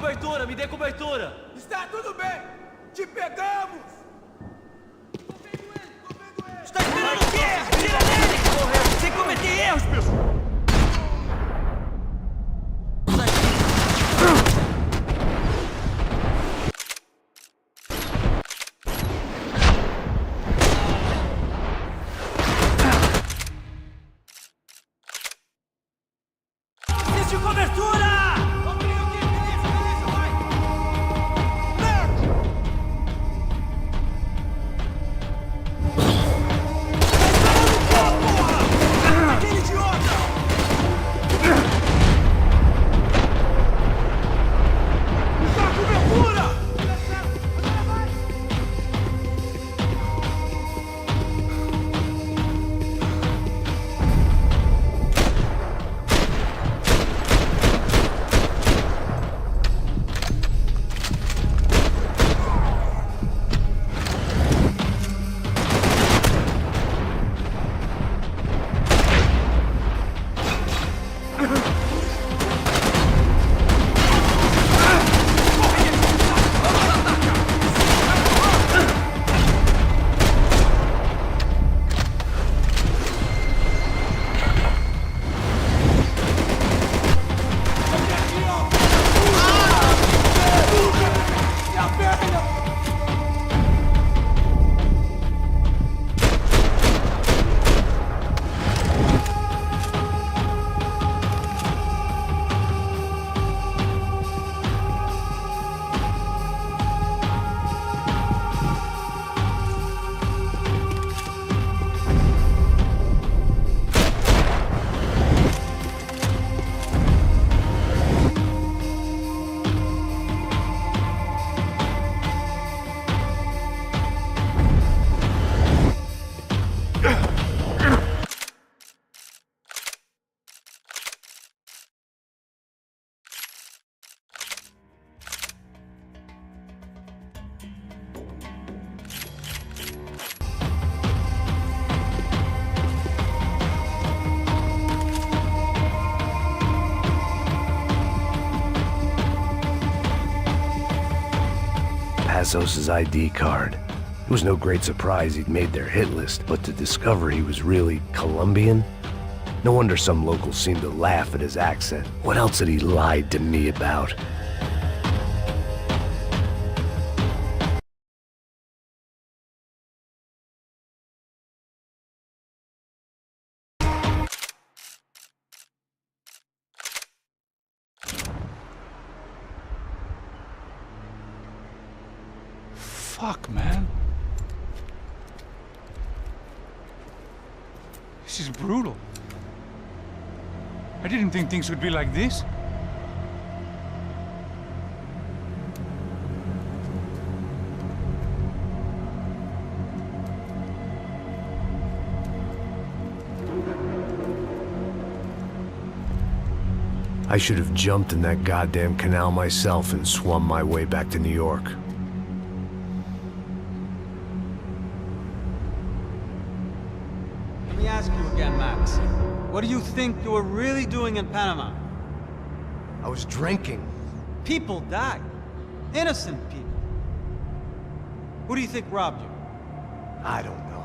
cobertura, me dê cobertura! Está tudo bem! Te pegamos! Está esperando o quê? Tira nele! Correto, sem cometer erros, pessoal! Existe cobertura! Passos' ID card. It was no great surprise he'd made their hit list, but to discover he was really Colombian? No wonder some locals seemed to laugh at his accent. What else had he lied to me about? Fuck, man. This is brutal. I didn't think things would be like this. I should have jumped in that goddamn canal myself and swum my way back to New York. Let me ask you again, Max. What do you think you were really doing in Panama? I was drinking. People died. Innocent people. Who do you think robbed you? I don't know.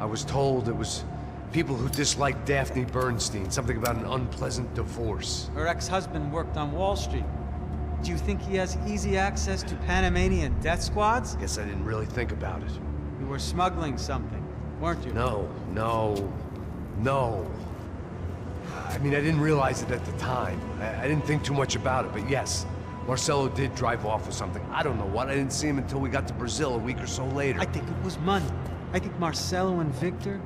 I was told it was people who disliked Daphne Bernstein, something about an unpleasant divorce. Her ex-husband worked on Wall Street. Do you think he has easy access to Panamanian death squads? Guess I didn't really think about it. You were smuggling something, weren't you? No. I mean, I didn't realize it at the time. I didn't think too much about it, but yes, Marcelo did drive off with something. I don't know what. I didn't see him until we got to Brazil a week or so later. I think it was money. I think Marcelo and Victor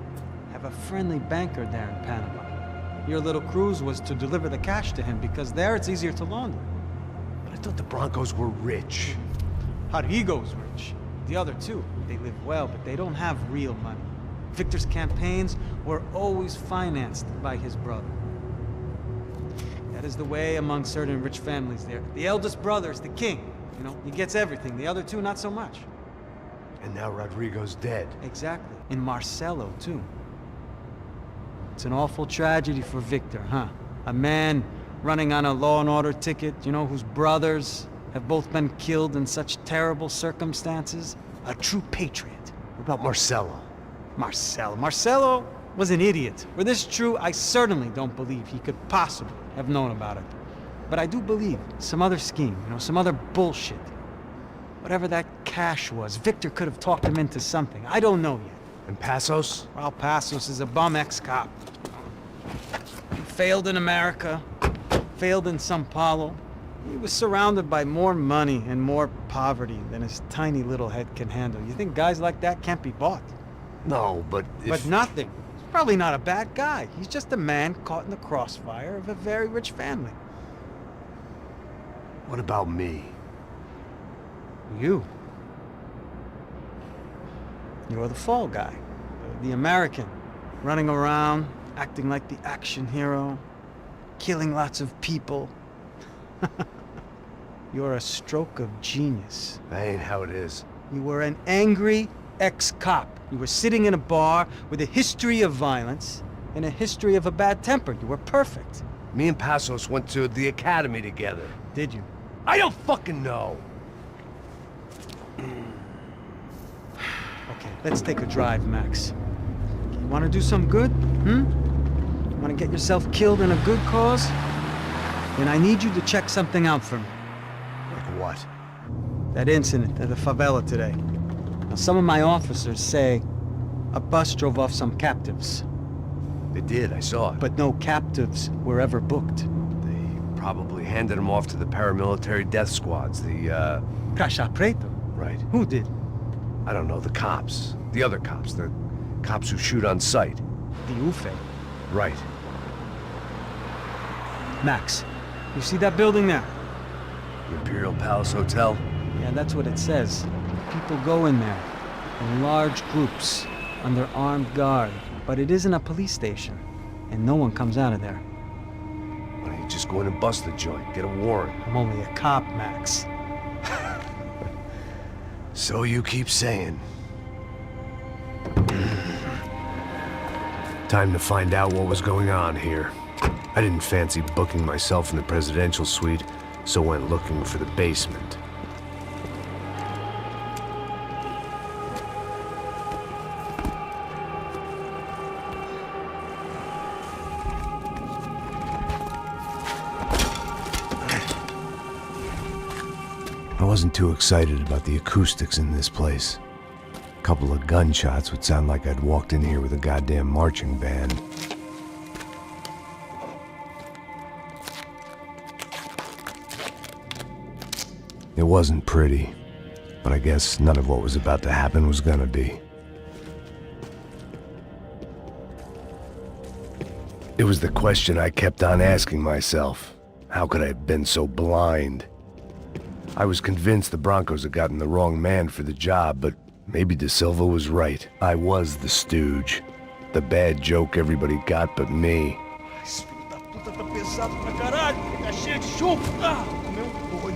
have a friendly banker there in Panama. Your little cruise was to deliver the cash to him because there it's easier to launder. But I thought the Broncos were rich. Rodrigo's rich. The other two, they live well, but they don't have real money. Victor's campaigns were always financed by his brother. That is the way among certain rich families there. The eldest brother is the king. You know, he gets everything. The other two, not so much. And now Rodrigo's dead. Exactly. And Marcelo, too. It's an awful tragedy for Victor, huh? A man running on a law and order ticket, you know, whose brothers have both been killed in such terrible circumstances. A true patriot. What about Marcello? Marcello was an idiot. Were this true, I certainly don't believe he could possibly have known about it. But I do believe some other scheme, you know, some other bullshit. Whatever that cash was, Victor could have talked him into something. I don't know yet. And Passos? Well, Passos is a bum ex-cop. He failed in America, failed in Sao Paulo. He was surrounded by more money and more poverty than his tiny little head can handle. You think guys like that can't be bought? No, but But nothing. He's probably not a bad guy. He's just a man caught in the crossfire of a very rich family. What about me? You. You're the fall guy. The American. Running around, acting like the action hero. Killing lots of people. You're a stroke of genius. That ain't how it is. You were an angry ex-cop. You were sitting in a bar with a history of violence and a history of a bad temper. You were perfect. Me and Passos went to the academy together. Did you? I don't fucking know. Okay, let's take a drive, Max. You want to do some good? Want to get yourself killed in a good cause? Then I need you to check something out for me. Like what? That incident at the favela today. Now, some of my officers say a bus drove off some captives, They did, I saw it. but no captives were ever booked. They probably handed them off to the paramilitary death squads, the, Caixa Preto? Right. Who did? I don't know, the cops. The other cops. The cops who shoot on sight. The UFE. Right. Max, you see that building there? The Imperial Palace Hotel? Yeah, that's what it says. People go in there in large groups under armed guard, but it isn't a police station, and no one comes out of there. Why don't you just go in and bust the joint? Get a warrant. I'm only a cop, Max. So you keep saying. Time to find out what was going on here. I didn't fancy booking myself in the presidential suite, so went looking for the basement. I wasn't too excited about the acoustics in this place. A couple of gunshots would sound like I'd walked in here with a goddamn marching band. It wasn't pretty, but I guess none of what was about to happen was gonna be. It was the question I kept on asking myself. How could I have been so blind? I was convinced the Broncos had gotten the wrong man for the job, but maybe De Silva was right. I was the stooge. The bad joke everybody got but me. Esse filho da puta tá pesado pra caralho. Tá cheio de chumbo. Ah, meu boi.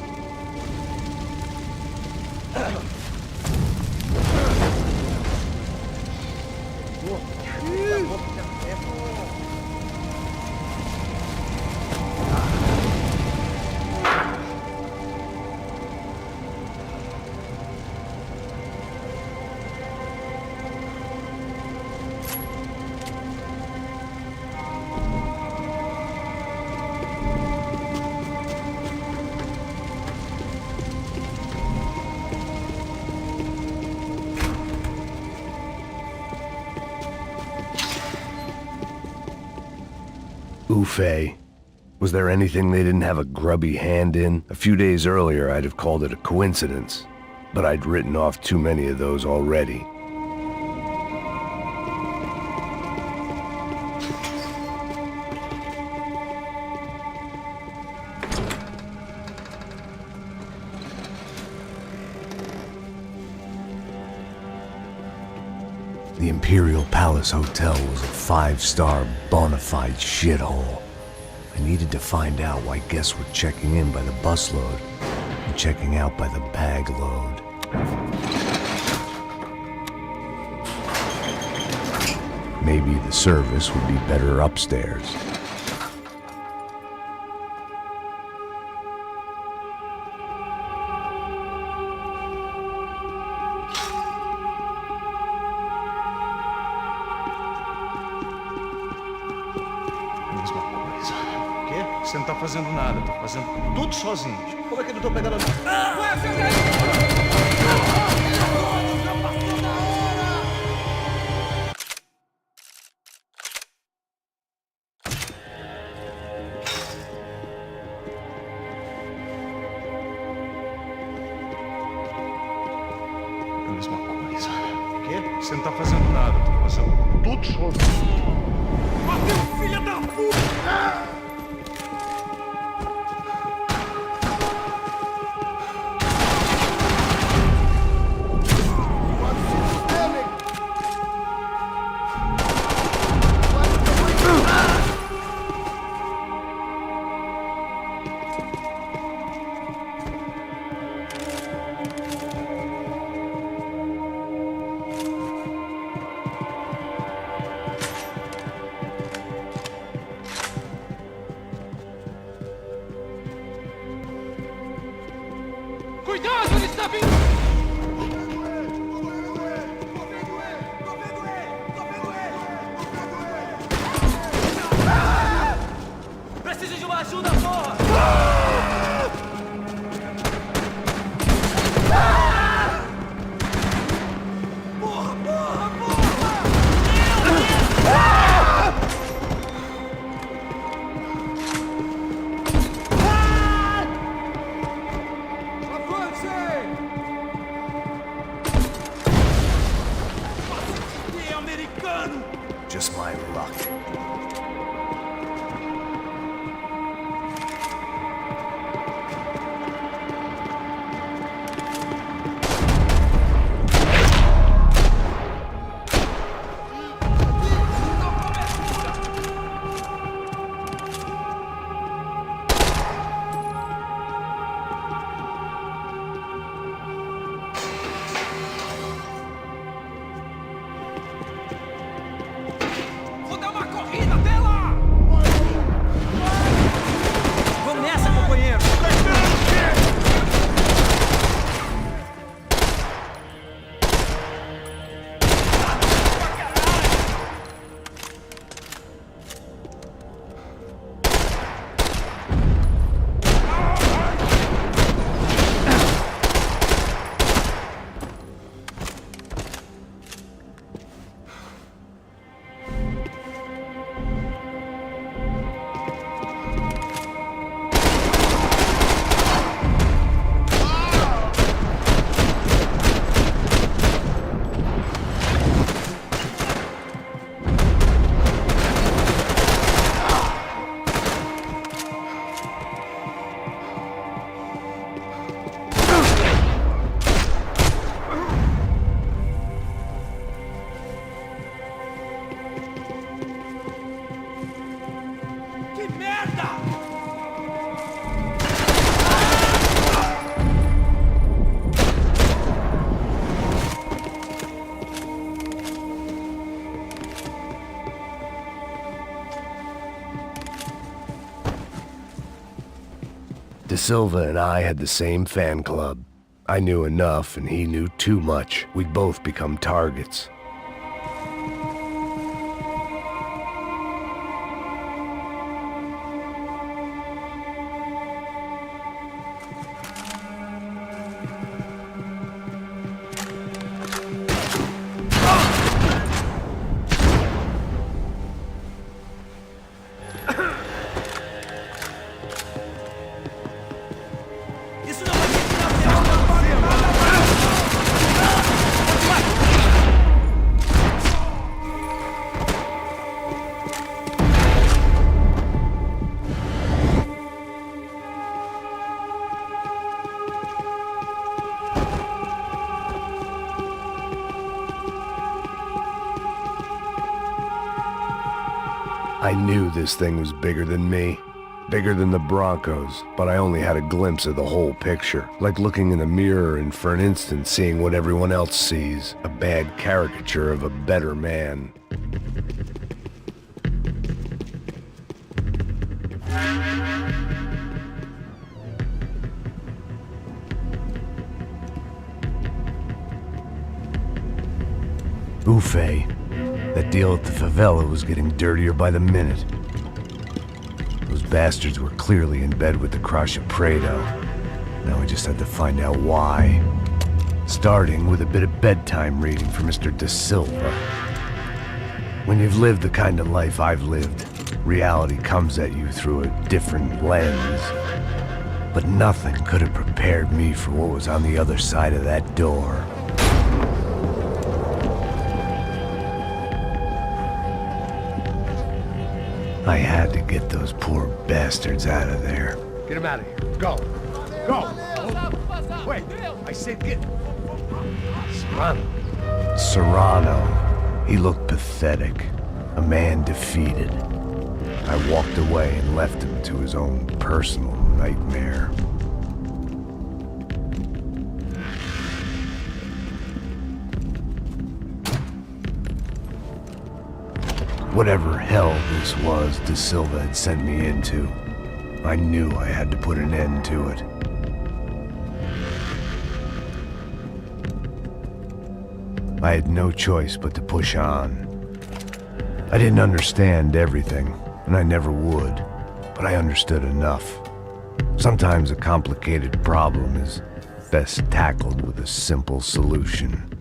Ufe. Was there anything they didn't have a grubby hand in? A few days earlier, I'd have called it a coincidence, but I'd written off too many of those already. The Imperial Palace Hotel was a five-star bona fide shithole. I needed to find out why guests were checking in by the busload and checking out by the bag load. Maybe the service would be better upstairs. Você não tá fazendo nada, tá fazendo tudo sozinho. Como é que eu não tô pegando a mesma coisa. O quê? Você não tá fazendo nada, tá fazendo tudo sozinho. Bateu, filha da puta! Cuidado, ele está vindo! Preciso de uma ajuda, porra! Porra, porra, porra! É americano! Just my luck. Vou dar uma corrida até lá! Vamos nessa, companheiro! Que merda! De Silva and I had the same fan club. I knew enough and he knew too much. We'd both become targets. Isso não vai me tirar I knew this thing was bigger than me. Bigger than the Broncos, but I only had a glimpse of the whole picture. Like looking in a mirror and for an instant seeing what everyone else sees. A bad caricature of a better man. Buffet. That deal at the favela was getting dirtier by the minute. Those bastards were clearly in bed with the crush of Prado. Now we just had to find out why. Starting with a bit of bedtime reading for Mr. Da Silva. When you've lived the kind of life I've lived, reality comes at you through a different lens. But nothing could have prepared me for what was on the other side of that door. I had to get those poor bastards out of there. Get him out of here. Go. Go. Wait, I said get... Serrano. Serrano. He looked pathetic. A man defeated. I walked away and left him to his own personal nightmare. Whatever hell this was Da Silva had sent me into, I knew I had to put an end to it. I had no choice but to push on. I didn't understand everything, and I never would, but I understood enough. Sometimes a complicated problem is best tackled with a simple solution.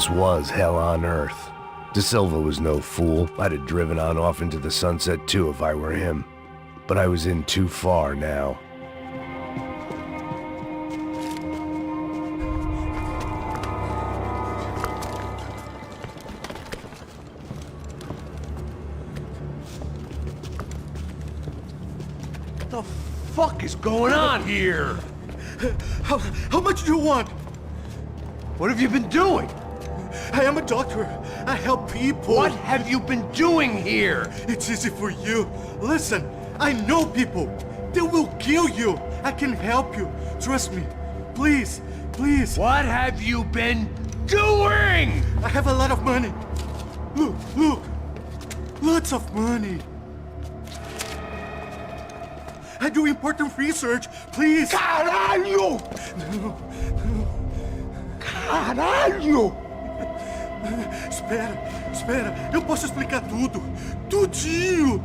This was hell on earth. Da Silva was no fool. I'd have driven on off into the sunset too if I were him. But I was in too far now. What the fuck is going on here? How much do you want? What have you been doing? I am a doctor. I help people. What have you been doing here? It's easy for you. Listen, I know people. They will kill you. I can help you. Trust me. Please, please. What have you been doing? I have a lot of money. Look, look. Lots of money. I do important research. Please. Caralho! No. Caralho! Espera. Eu posso explicar tudo. Tudinho.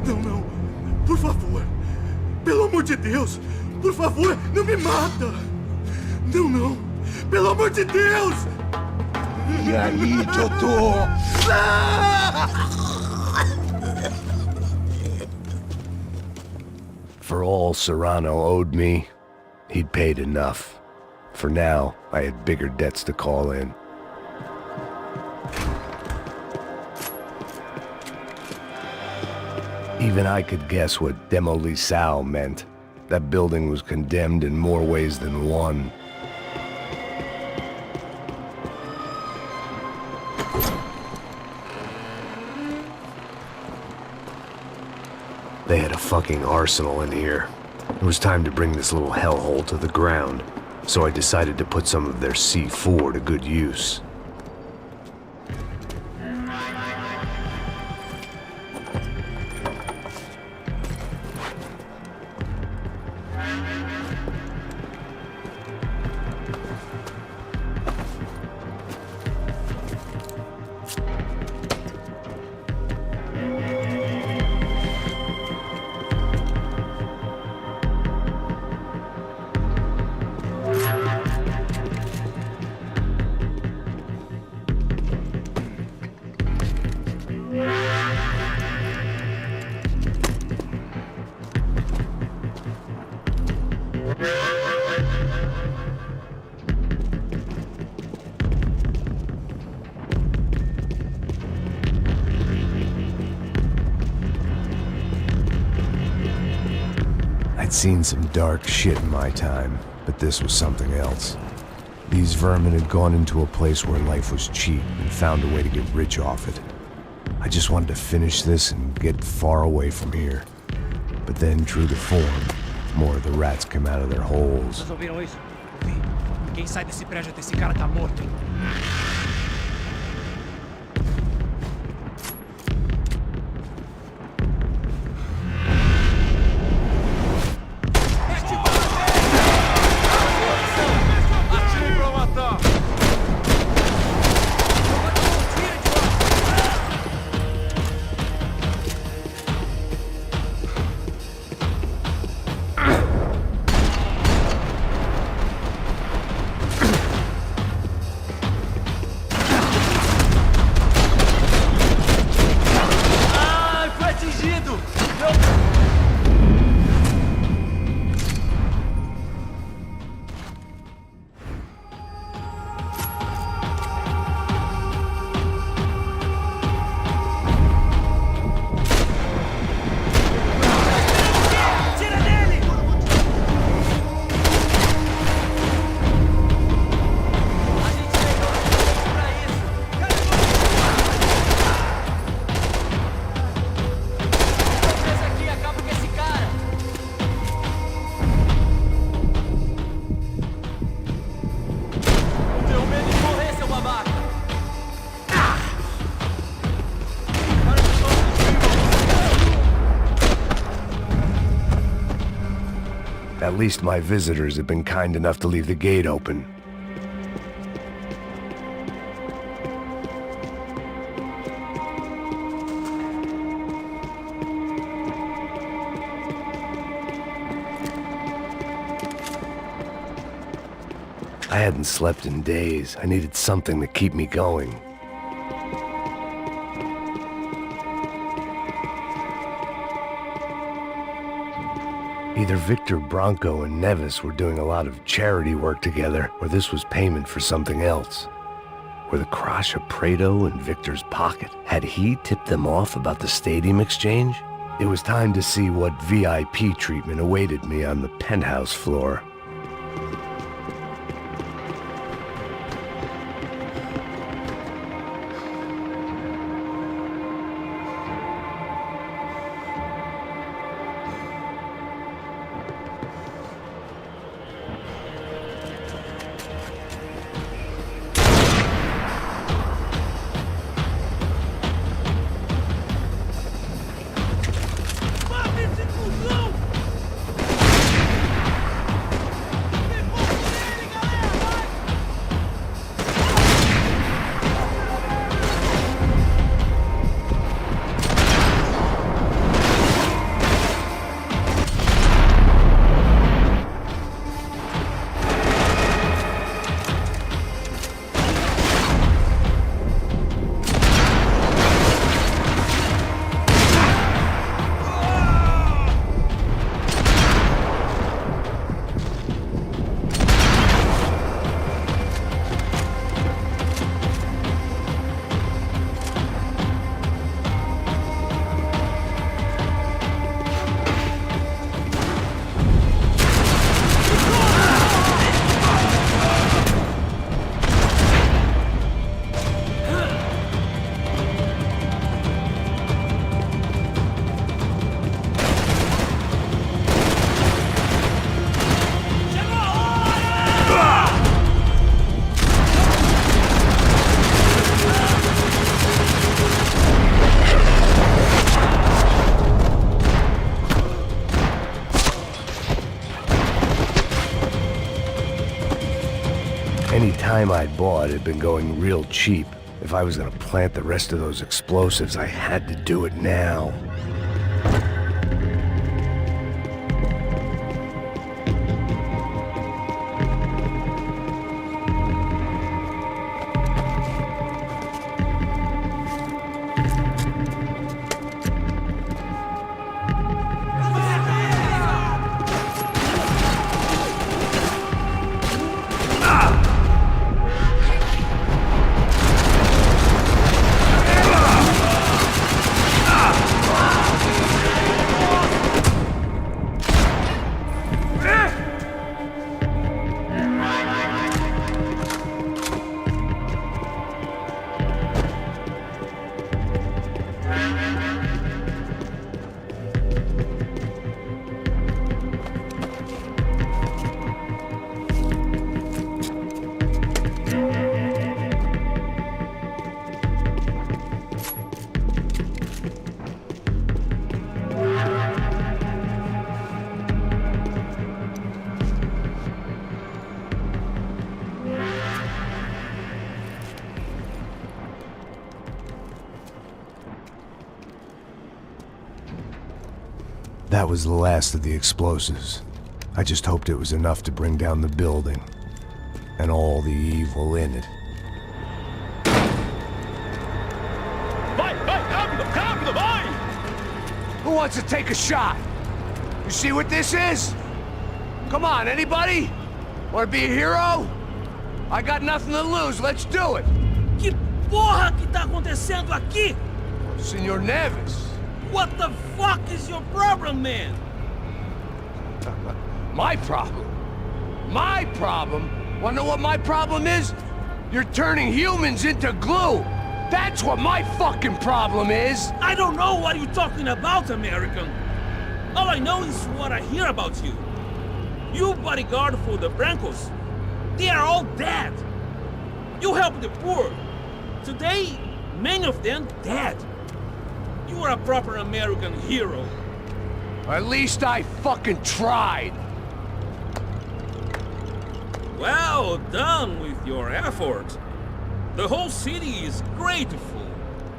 Não. Por favor. Pelo amor de Deus. Por favor, não me mata. Não. Pelo amor de Deus. E aí, doutor? For all Serrano owed me, he'd paid enough. For now, I had bigger debts to call in. Even I could guess what Demolisal meant. That building was condemned in more ways than one. They had a fucking arsenal in here. It was time to bring this little hellhole to the ground, so I decided to put some of their C4 to good use. I'd seen some dark shit in my time, but this was something else. These vermin had gone into a place where life was cheap and found a way to get rich off it. I just wanted to finish this and get far away from here. But then, true to form, more of the rats come out of their holes. Vocês ouviram isso? Vi. Quem sai desse prédio até esse cara tá morto. At least my visitors had been kind enough to leave the gate open. I hadn't slept in days. I needed something to keep me going. Either Victor Branco and Nevis were doing a lot of charity work together, or this was payment for something else. Were the Crash of Prado in Victor's pocket? Had he tipped them off about the stadium exchange? It was time to see what VIP treatment awaited me on the penthouse floor. Any time I'd bought had been going real cheap. If I was gonna plant the rest of those explosives, I had to do it now. That was the last of the explosives. I just hoped it was enough to bring down the building and all the evil in it. Who wants to take a shot? You see what this is? Come on, anybody? Want to be a hero? I got nothing to lose, let's do it! Que porra que tá acontecendo aqui? Senor Neves. What the fuck is your problem, man? My problem? My problem? Wanna know what my problem is? You're turning humans into glue! That's what my fucking problem is! I don't know what you're talking about, American. All I know is what I hear about you. You bodyguard for the Brancos. They are all dead. You help the poor. Today, many of them dead. You are a proper American hero. At least I fucking tried. Well done with your effort. The whole city is grateful.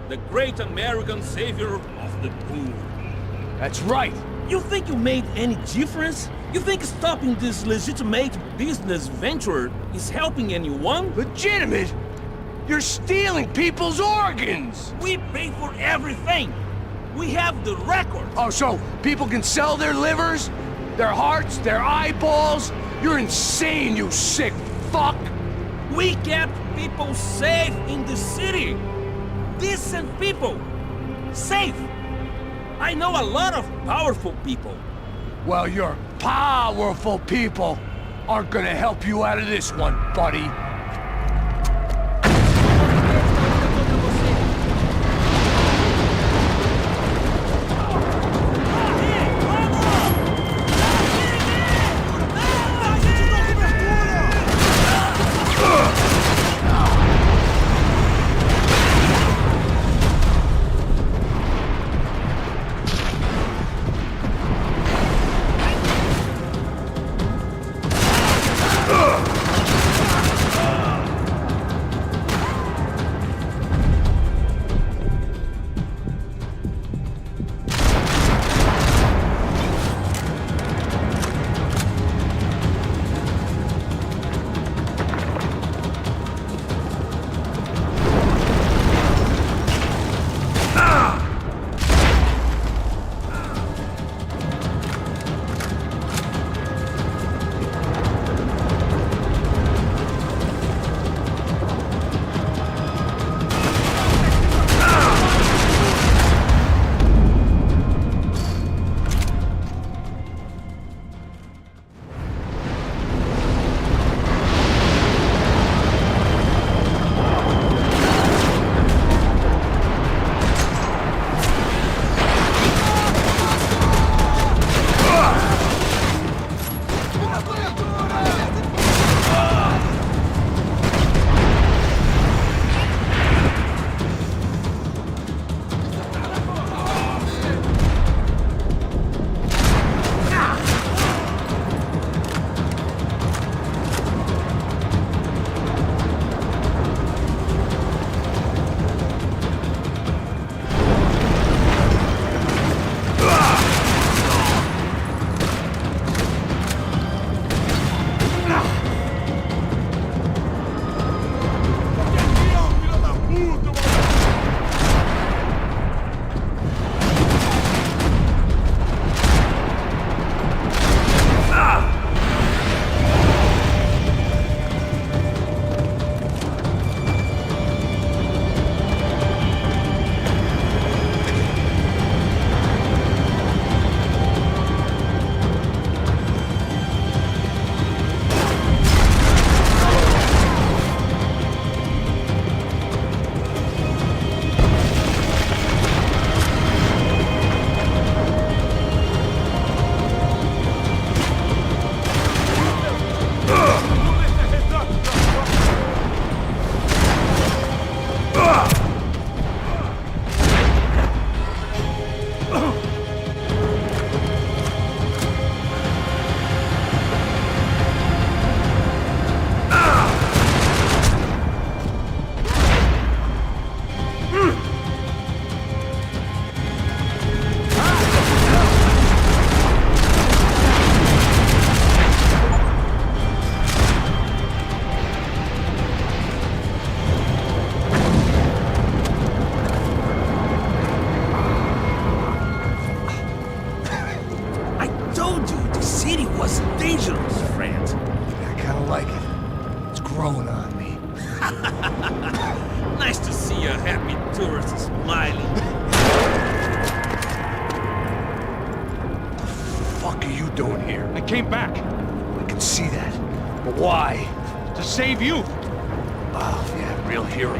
The great American savior of the poor. That's right. You think you made any difference? You think stopping this legitimate business venture is helping anyone? Legitimate? You're stealing people's organs! We pay for everything. We have the record. Oh, so people can sell their livers, their hearts, their eyeballs? You're insane, you sick fuck! We kept people safe in the city. Decent people. Safe. I know a lot of powerful people. Well, your powerful people aren't gonna help you out of this one, buddy. Nice to see a happy tourist smiling. What the fuck are you doing here? I came back I can see that. But why? to save you. Oh, yeah, real hero.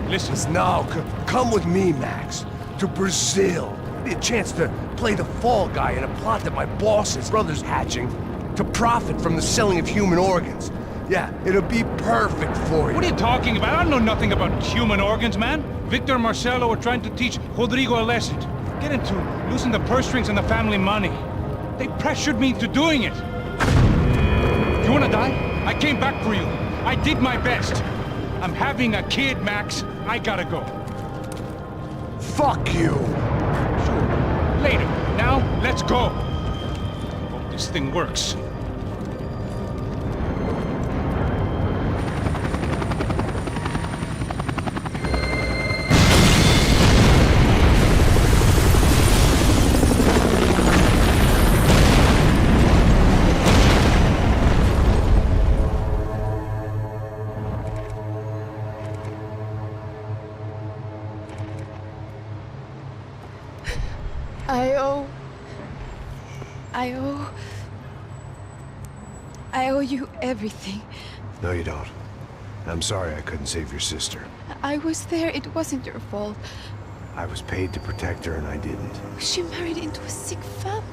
Listen, Now, come with me, Max. To Brazil. Be a chance to play the fall guy in a plot that my boss's brother's hatching to profit from the selling of human organs. Yeah, it'll be perfect for you. what are you talking about? I don't know nothing about human organs, man. Victor and Marcelo were trying to teach Rodrigo a lesson. Get into losing the purse strings and the family money. They pressured me into doing it. You wanna die? I came back for you. I did my best. I'm having a kid, Max. I gotta go. Fuck you! Sure. Later. Now, let's go. Hope this thing works. I owe you everything. No, you don't. I'm sorry I couldn't save your sister. I was there. It wasn't your fault. I was paid to protect her and I didn't. She married into a sick family.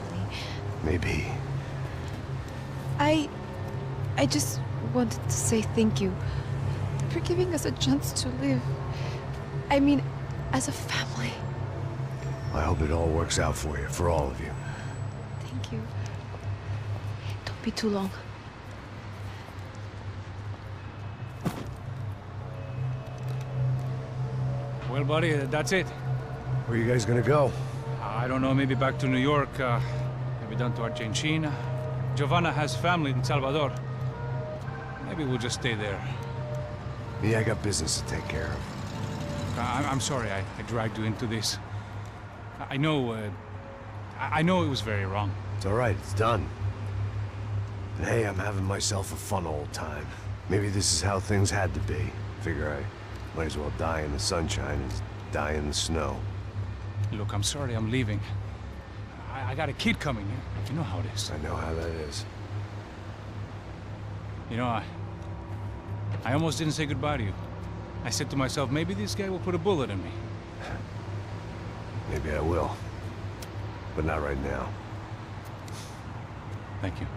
Maybe. I just wanted to say thank you for giving us a chance to live. I mean, as a family. I hope it all works out for you, for all of you. Thank you. Don't be too long. Well, buddy, that's it. Where are you guys gonna go? I don't know, maybe back to New York, maybe down to Argentina. Giovanna has family in Salvador. Maybe we'll just stay there. Me, I got business to take care of. I'm sorry I dragged you into this. I know, I know it was very wrong. It's all right, it's done. And hey, I'm having myself a fun old time. Maybe this is how things had to be. Figure I might as well die in the sunshine as die in the snow. Look, I'm sorry I'm leaving. I got a kid coming. You know how it is. I know how that is. You know, I almost didn't say goodbye to you. I said to myself, maybe this guy will put a bullet in me. Maybe I will. But not right now. Thank you.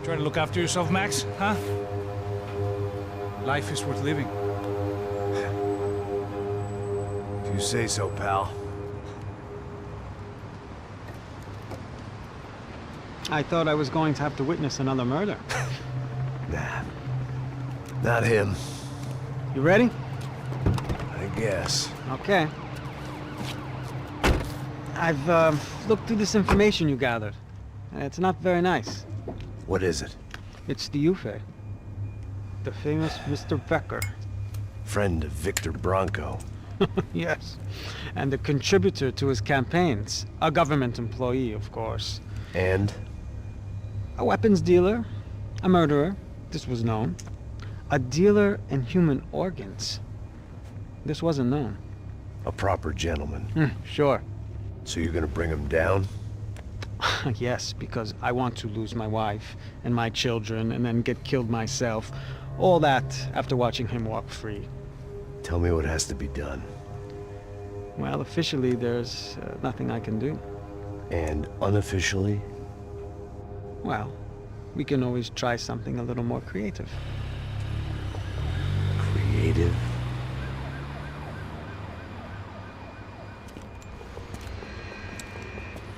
Try to look after yourself, Max, huh? Life is worth living. If you say so, pal. I thought I was going to have to witness another murder. Nah. Not him. You ready? I guess. Okay. I've looked through this information you gathered. It's not very nice. What is it? It's the Ufe. The famous Mr. Becker. Friend of Victor Bronco. Yes. And a contributor to his campaigns. A government employee, of course. And? A weapons dealer. A murderer. This was known. A dealer in human organs. This wasn't known. A proper gentleman. Sure. So you're gonna bring him down? Yes, because I want to lose my wife and my children and then get killed myself. All that after watching him walk free. Tell me what has to be done. Well, officially there's nothing I can do. And unofficially? Well, we can always try something a little more creative. Creative?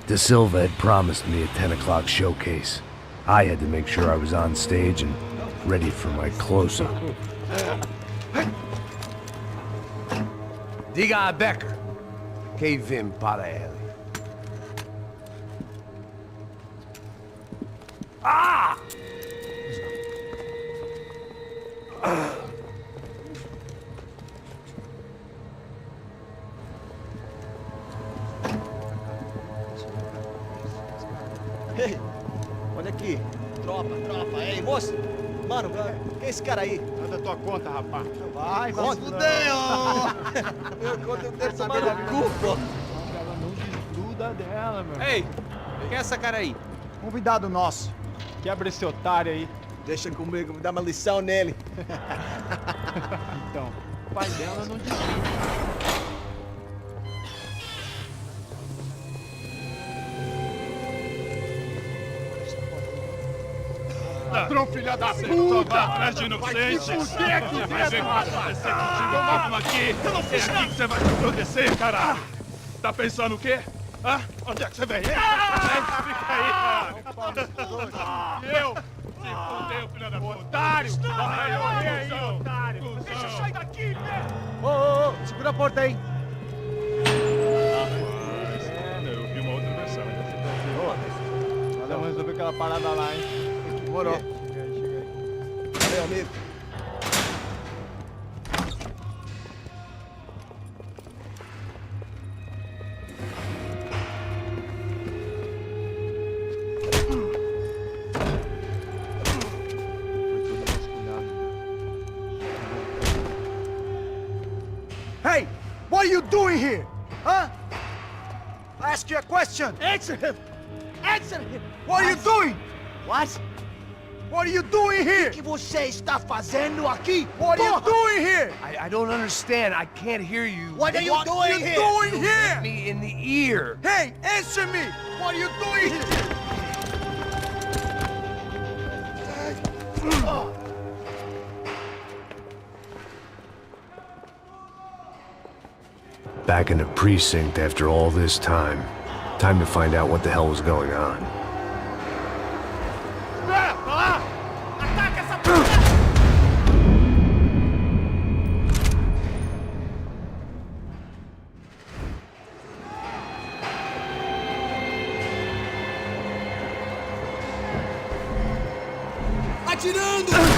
De Silva had promised me a 10 o'clock showcase. I had to make sure I was on stage and ready for my close-up. Diga a Becker. Que vim para ele. Ah! Ei, olha aqui. Tropa. Ei, moço. Mano, quem é esse cara aí? Manda tua conta, rapaz. Vai se fuder, ó. Meu conta eu quero saber da culpa. Ela não desgruda dela, meu. Ei, quem é essa cara aí? Convidado nosso. Quebra esse otário aí. Deixa comigo, me dá uma lição nele. Então, o pai dela não desgruda. Ladrão, filha da puta! Vai atrás de inocente! Vai se fuder, que vai ver o que vai acontecer contigo! Vamos aqui! Eu não fiz nada! É aqui que você vai acontecer, caralho! Tá pensando o quê? Hã? Onde é que você vem? Fica aí, caralho! Eu? Se fudeu, filha da puta! Otário! Vai aí, otário! Deixa eu sair daqui, né? Ô, segura a porta aí. Eu vi uma outra versão. Vamos resolver aquela parada lá, hein? Demorou. Chega aí. Valeu, amigo. Hey, what are you doing here? Huh? I ask you a question. Answer him! Answer him. What are you doing? What? What are you doing here? O que você está fazendo aqui? What are you Porra! doing here? I don't understand. I can't hear you. What are you doing here? doing You here? Me in the ear. Hey, answer me! What are you doing here? Back in the precinct after all this time. Time to find out what the hell was going on. Ataca essa porra! Atirando!